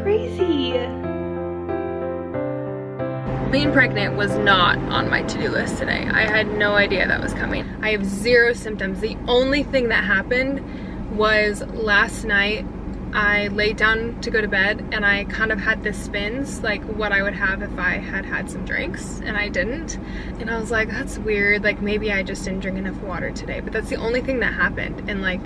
crazy. Being pregnant was not on my to-do list today. I had no idea that was coming. I have zero symptoms. The only thing that happened was last night I laid down to go to bed and I kind of had the spins, like what I would have if I had had some drinks, and I didn't. And I was like, that's weird, like maybe I just didn't drink enough water today. But that's the only thing that happened, and like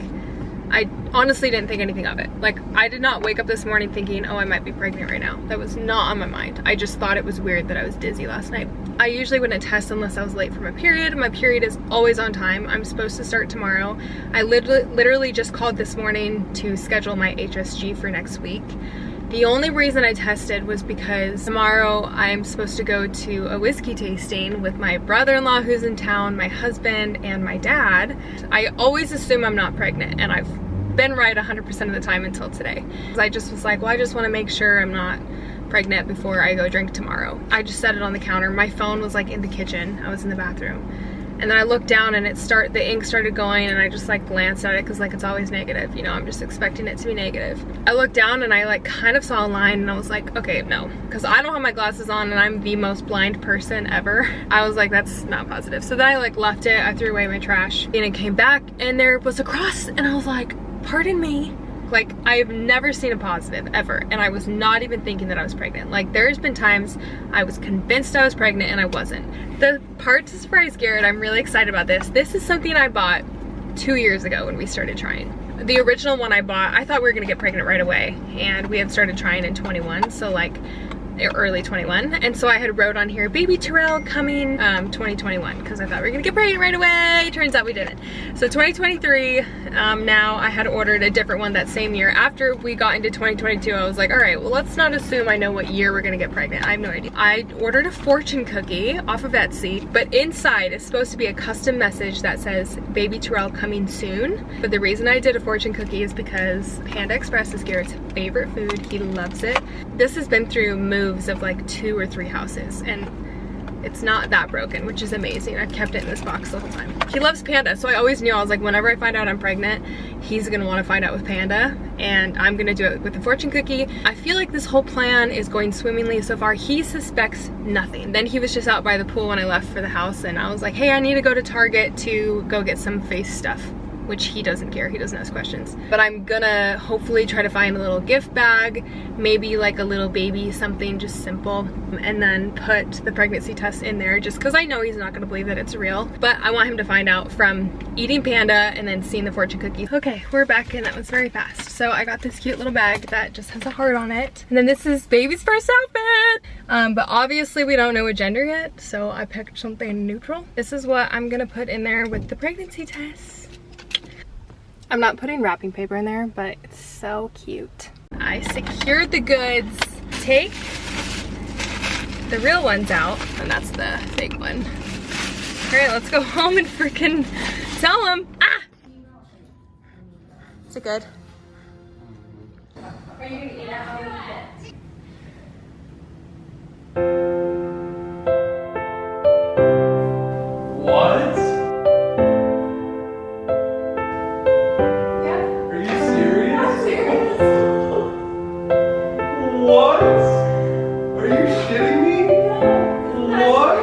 I honestly didn't think anything of it. Like I did not wake up this morning thinking, oh, I might be pregnant right now. That was not on my mind. I just thought it was weird that I was dizzy last night. I usually wouldn't test unless I was late for my period. My period is always on time. I'm supposed to start tomorrow. I literally just called this morning to schedule my HSG for next week. The only reason I tested was because tomorrow I'm supposed to go to a whiskey tasting with my brother-in-law who's in town, my husband, and my dad. I always assume I'm not pregnant, and I've been right 100% of the time until today. I just was like, well, I just want to make sure I'm not pregnant before I go drink tomorrow. I just set it on the counter. My phone was like in the kitchen. I was in the bathroom. And then I looked down and the ink started going, and I just like glanced at it because like it's always negative, you know, I'm just expecting it to be negative. I looked down and I like kind of saw a line, and I was like, okay, no, because I don't have my glasses on and I'm the most blind person ever. I was like, that's not positive. So then I like left it, I threw away my trash, and it came back and there was a cross, and I was like, pardon me. Like, I have never seen a positive ever, and I was not even thinking that I was pregnant. Like, there's been times I was convinced I was pregnant and I wasn't. The part to surprise Garrett, I'm really excited about this. This is something I bought 2 years ago when we started trying. The original one I bought, I thought we were gonna get pregnant right away, and we had started trying in 21, so like early 21, and so I had wrote on here baby Terrell coming 2021 because I thought we were gonna get pregnant right away. Turns out we didn't. So 2023, now I had ordered a different one that same year. After we got into 2022, I was like, all right, well, let's not assume I know what year we're gonna get pregnant. I have no idea. I ordered a fortune cookie off of Etsy, but inside is supposed to be a custom message that says baby Terrell coming soon. But the reason I did a fortune cookie is because Panda Express is Garrett's favorite food. He loves it. This has been through moves of like 2 or 3 houses, and it's not that broken, which is amazing. I've kept it in this box the whole time. He loves Panda, so I always knew, I was like, whenever I find out I'm pregnant, he's gonna want to find out with Panda, and I'm gonna do it with the fortune cookie. I feel like this whole plan is going swimmingly so far. He suspects nothing. Then he was just out by the pool when I left for the house, and I was like, hey, I need to go to Target to go get some face stuff, which he doesn't care, he doesn't ask questions. But I'm gonna hopefully try to find a little gift bag, maybe like a little baby something just simple, and then put the pregnancy test in there just because I know he's not gonna believe that it's real. But I want him to find out from eating Panda and then seeing the fortune cookie. Okay, we're back, and that was very fast. So I got this cute little bag that just has a heart on it. And then this is baby's first outfit. But obviously we don't know a gender yet, so I picked something neutral. This is what I'm gonna put in there with the pregnancy test. I'm not putting wrapping paper in there, but it's so cute. I secured the goods. Take the real ones out, and that's the fake one. All right, let's go home and freaking tell them. Ah! Is it good? Are you gonna eat it? What? What? Are you shitting me? What?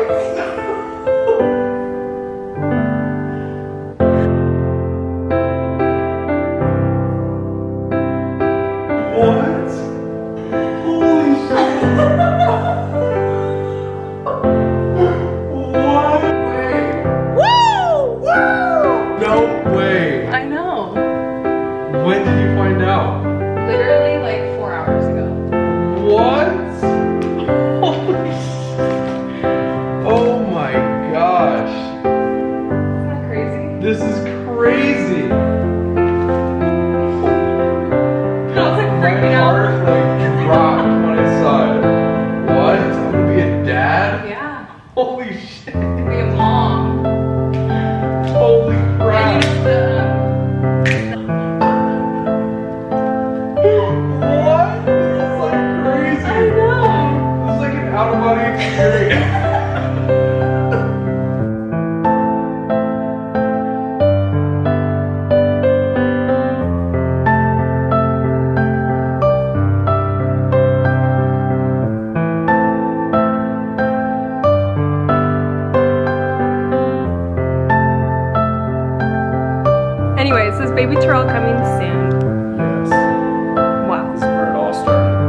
What? Holy shit. What? Wait. Woo! Woo! No way. I know. When did you find out? Literally like 4 hours ago. What? Holy shit. Oh my gosh. Isn't that crazy? This is crazy. I was like My freaking out. heart like dropped when I saw it. What? I'm gonna be a dad? Yeah. Holy shit. Be a mom. Holy crap. And you know What? coming soon. Yes. Wow. This is where it all started.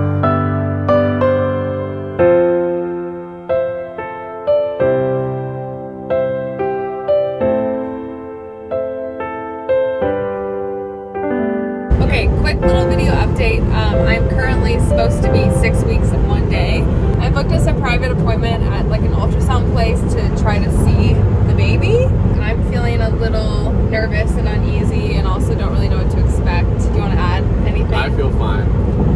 Okay, quick little video update. I'm currently supposed to be 6 weeks and 1 day. I booked us a private appointment at like an ultrasound place to try to see the baby. I'm feeling a little nervous and uneasy and also don't really know what to expect. Do you want to add anything? I feel fine.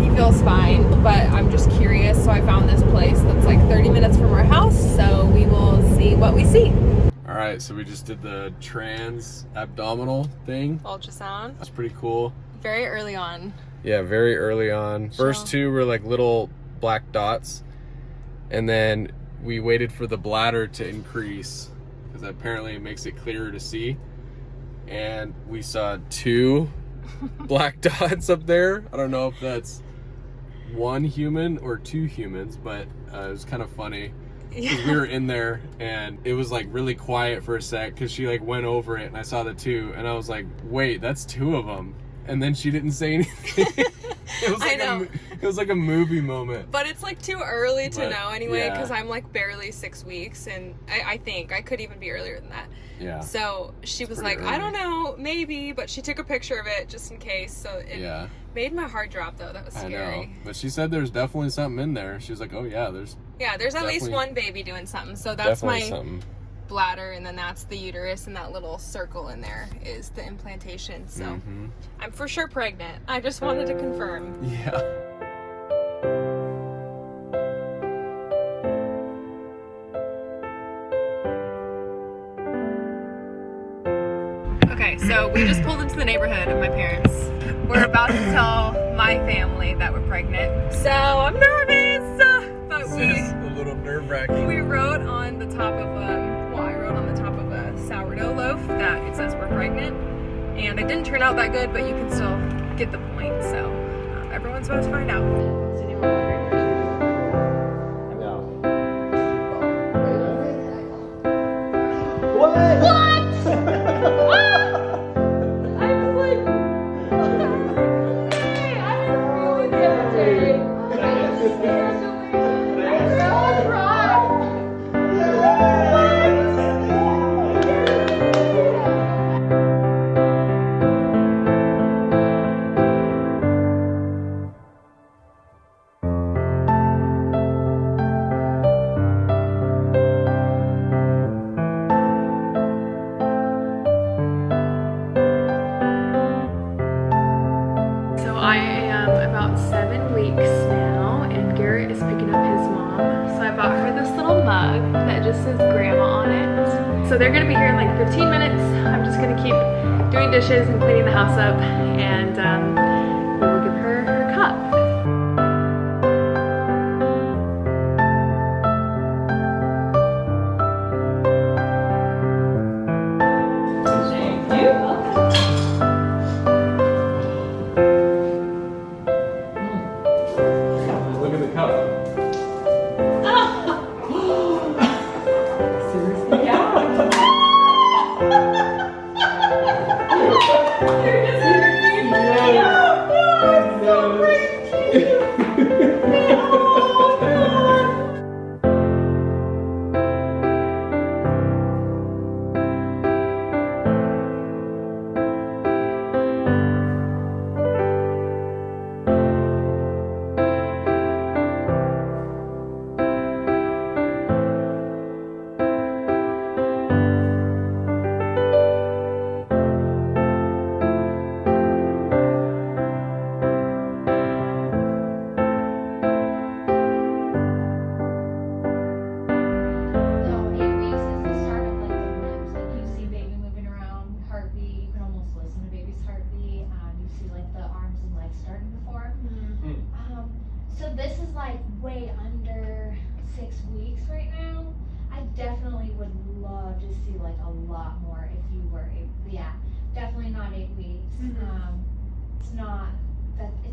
He feels fine, but I'm just curious, so I found this place that's like 30 minutes from our house, so we will see what we see. All right, so we just did the trans abdominal thing. Ultrasound. That's pretty cool. Very early on. Yeah, very early on. First two were like little black dots, and then we waited for the bladder to increase because apparently it makes it clearer to see. And we saw 2 black dots up there. I don't know if that's 1 human or 2 humans, but it was kind of funny. Yeah. We were in there and it was like really quiet for a sec because she like went over it and I saw the 2 and I was like, wait, that's 2 of them. And then she didn't say anything. It was like it was like a movie moment. But it's like too early to know anyway, because yeah. I'm like barely 6 weeks, and I think I could even be earlier than that. Yeah. So she was like, early. I don't know, maybe, but she took a picture of it just in case. So it made my heart drop though. That was scary. I know. But she said there's definitely something in there. She was like, oh yeah, there's at least one baby doing something. So that's my something. Bladder, and then that's the uterus, and that little circle in there is the implantation. So I'm for sure pregnant. I just wanted to confirm. Yeah. Okay, so we just pulled into the neighborhood of my parents. We're about to tell my family that we're pregnant. So I'm nervous, but It's a little nerve-wracking. we wrote on the top of I wrote on the top of a sourdough loaf that it says we're pregnant, and it didn't turn out that good, but you can still get the point. So everyone's about to find out. I am about 7 weeks now, and Garrett is picking up his mom. So I bought her this little mug that just says grandma on it. So they're gonna be here in like 15 minutes. I'm just gonna keep doing dishes and cleaning the house up, and we will give her her cup. So this is like way under 6 weeks right now. I definitely would love to see like a lot more if you were definitely not 8 weeks. It's not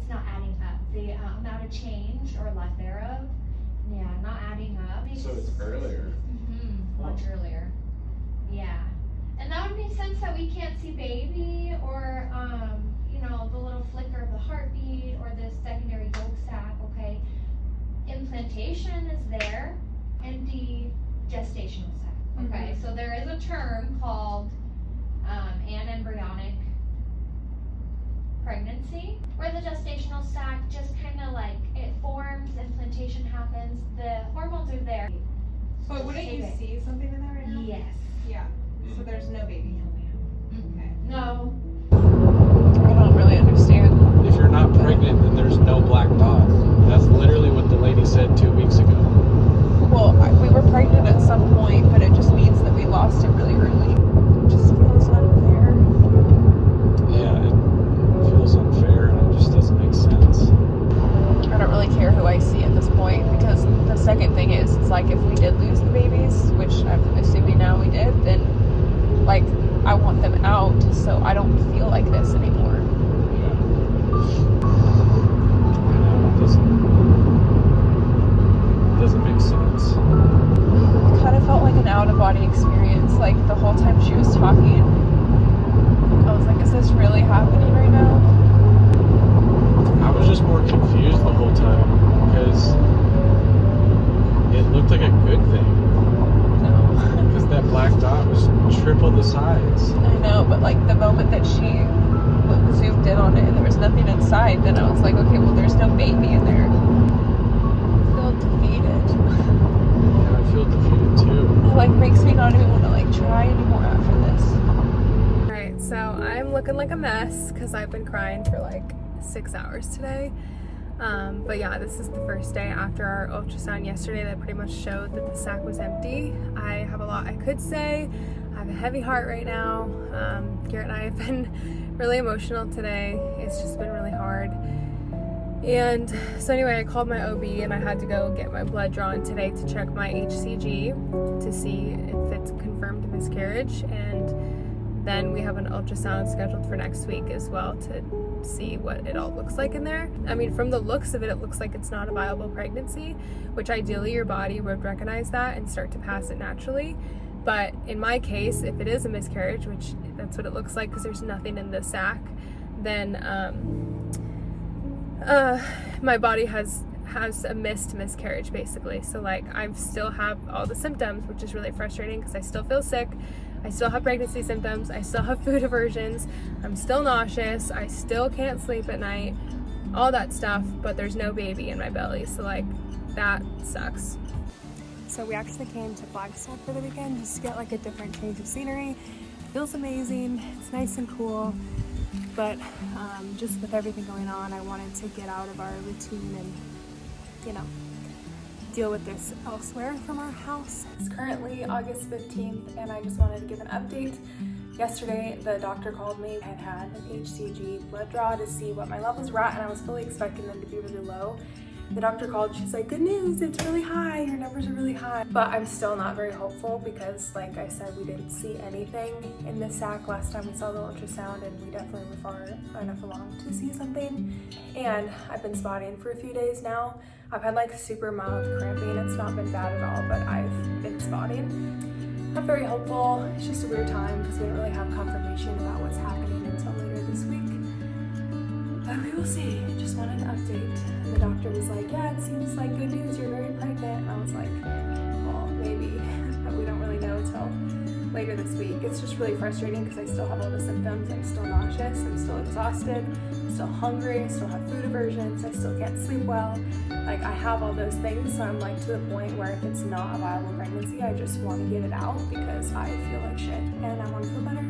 adding up. The amount of change or lack thereof, not adding up. So it's earlier. Much earlier. Yeah. And that would make sense that we can't see baby, or ovulation is there, empty gestational sac. Okay, so there is a term called anembryonic pregnancy, where the gestational sac just kind of like it forms, implantation happens, the hormones are there. But wouldn't you see something in there right now? Yes. Yeah. So there's no baby. Okay. No. I don't really understand. If you're not pregnant, then there's no black dot. That's literally what the lady said 2 weeks ago. Well, we were pregnant at some point, but it just means that we lost it really early. It just feels unfair. Yeah, it feels unfair and it just doesn't make sense. I don't really care who I see at this point, because the second thing is, it's like if we did lose the babies, which I'm assuming now we did, then like I want them out so I don't feel like this anymore. Yeah. I know, it doesn't make sense. It kind of felt like an out-of-body experience. Like the whole time she was talking, I was like, is this really happening right now? I was just more confused the whole time because it looked like a good thing. No. Because that black dot was triple the size. I know, but like the moment that she zoomed in on it and there was nothing inside, then I was like, okay, well there's no baby in there. I feel defeated. Yeah, I feel defeated too. It like makes me not even want to like try anymore after this. Alright, so I'm looking like a mess because I've been crying for like 6 hours today. But yeah, this is the first day after our ultrasound yesterday that pretty much showed that the sac was empty. I have a lot I could say. I have a heavy heart right now. Garrett and I have been really emotional today. It's just been really hard. And so anyway, I called my OB and I had to go get my blood drawn today to check my HCG to see if it's confirmed a miscarriage. And then we have an ultrasound scheduled for next week as well to see what it all looks like in there. I mean, from the looks of it, it looks like it's not a viable pregnancy, which ideally your body would recognize that and start to pass it naturally. But in my case, if it is a miscarriage, which that's what it looks like because there's nothing in the sac, then my body has a missed miscarriage basically. So like I still have all the symptoms, which is really frustrating because I still feel sick. I still have pregnancy symptoms, I still have food aversions, I'm still nauseous, I still can't sleep at night, all that stuff, but there's no baby in my belly, so like, that sucks. So we actually came to Flagstaff for the weekend just to get like a different change of scenery. It feels amazing, it's nice and cool, but just with everything going on, I wanted to get out of our routine and, you know, deal with this elsewhere from our house. It's currently August 15th and I just wanted to give an update. Yesterday the doctor called me. I had an HCG blood draw to see what my levels were at and I was fully expecting them to be really low. The doctor called, she's like, good news, it's really high, your numbers are really high. But I'm still not very hopeful because like I said, we didn't see anything in the sac last time we saw the ultrasound and we definitely were far enough along to see something. And I've been spotting for a few days now. I've had like super mild cramping, it's not been bad at all, but I've been spotting. I'm very hopeful, it's just a weird time because we don't really have confirmation about what's happening until later this week. But we will see, just wanted an update. And the doctor was like, yeah, it seems like good news, you're very pregnant. And I was like, well, maybe, but we don't really know until later this week. It's just really frustrating because I still have all the symptoms. I'm still nauseous, I'm still exhausted, I'm still hungry, I still have food aversions, I still can't sleep well. Like I have all those things, so I'm like to the point where if it's not a viable pregnancy, I just want to get it out because I feel like shit and I want to feel better.